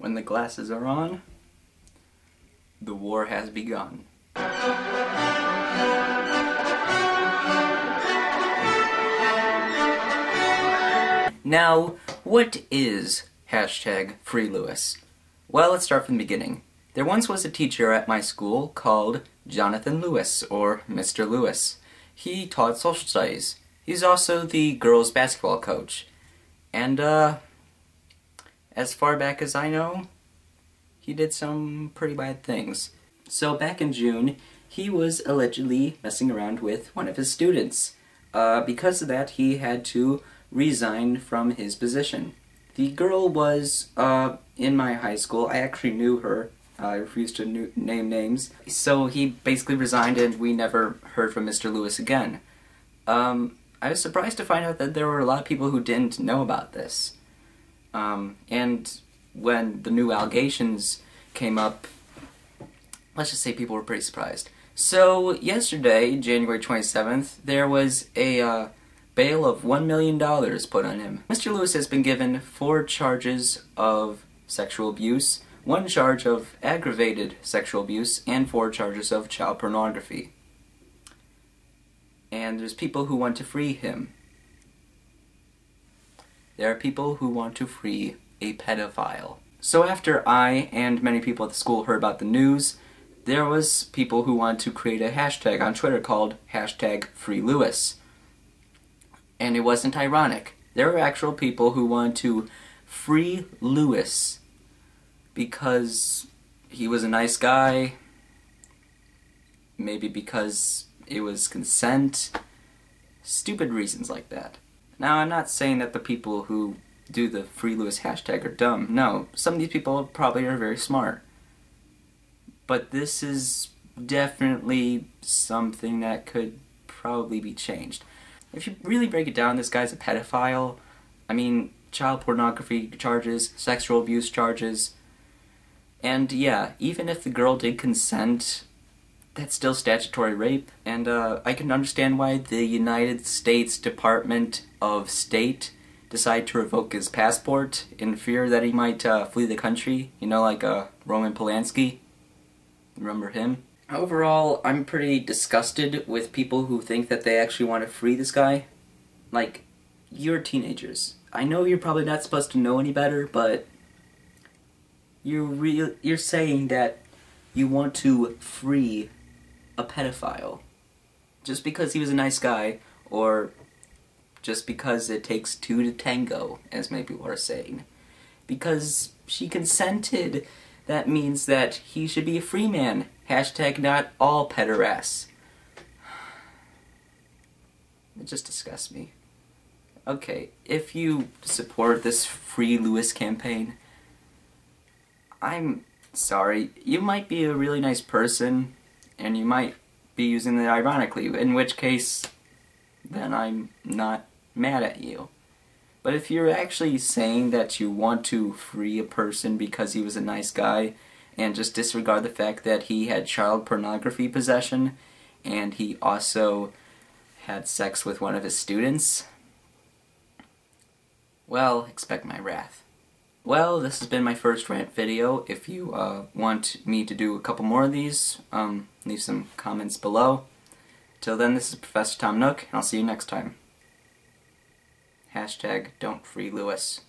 When the glasses are on, the war has begun. Now, what is #FreeLewis? Well, let's start from the beginning. There once was a teacher at my school called Jonathan Lewis, or Mr. Lewis. He taught social studies. He's also the girls' basketball coach. And, as far back as I know, he did some pretty bad things. So back in June, he was allegedly messing around with one of his students. Because of that, he had to resign from his position. The girl was in my high school. I actually knew her. I refused to name names. So he basically resigned and we never heard from Mr. Lewis again. I was surprised to find out that there were a lot of people who didn't know about this. And when the new allegations came up, let's just say people were pretty surprised. So yesterday, January 27th, there was a bail of $1 million put on him. Mr. Lewis has been given 4 charges of sexual abuse, 1 charge of aggravated sexual abuse, and 4 charges of child pornography. And there's people who want to free him. There are people who want to free a pedophile. So after I and many people at the school heard about the news, there was people who wanted to create a hashtag on Twitter called #FreeLewis. And it wasn't ironic. There were actual people who wanted to free Lewis because he was a nice guy, maybe because it was consent, stupid reasons like that. Now, I'm not saying that the people who do the Free Lewis hashtag are dumb. No, some of these people probably are very smart. But this is definitely something that could probably be changed. If you really break it down, this guy's a pedophile. I mean, child pornography charges, sexual abuse charges. And yeah, even if the girl did consent, that's still statutory rape. And I can understand why the United States Department of State decided to revoke his passport in fear that he might flee the country. You know, like Roman Polanski. Remember him? Overall, I'm pretty disgusted with people who think that they actually want to free this guy. Like, you're teenagers. I know you're probably not supposed to know any better, but you're saying that you want to free a pedophile just because he was a nice guy, or just because it takes 2 to tango, as many people are saying. Because she consented, that means that he should be a free man. Hashtag not all pederasts. It just disgusts me. Okay, if you support this Free Lewis campaign, I'm sorry. You might be a really nice person, and you might be using it ironically, in which case, then I'm not mad at you. But if you're actually saying that you want to free a person because he was a nice guy, and just disregard the fact that he had child pornography possession, and he also had sex with one of his students, well, expect my wrath. Well, this has been my first rant video. If you want me to do a couple more of these, leave some comments below. Till then, this is ProfessorTomNook, and I'll see you next time. #Don'tFreeLewis.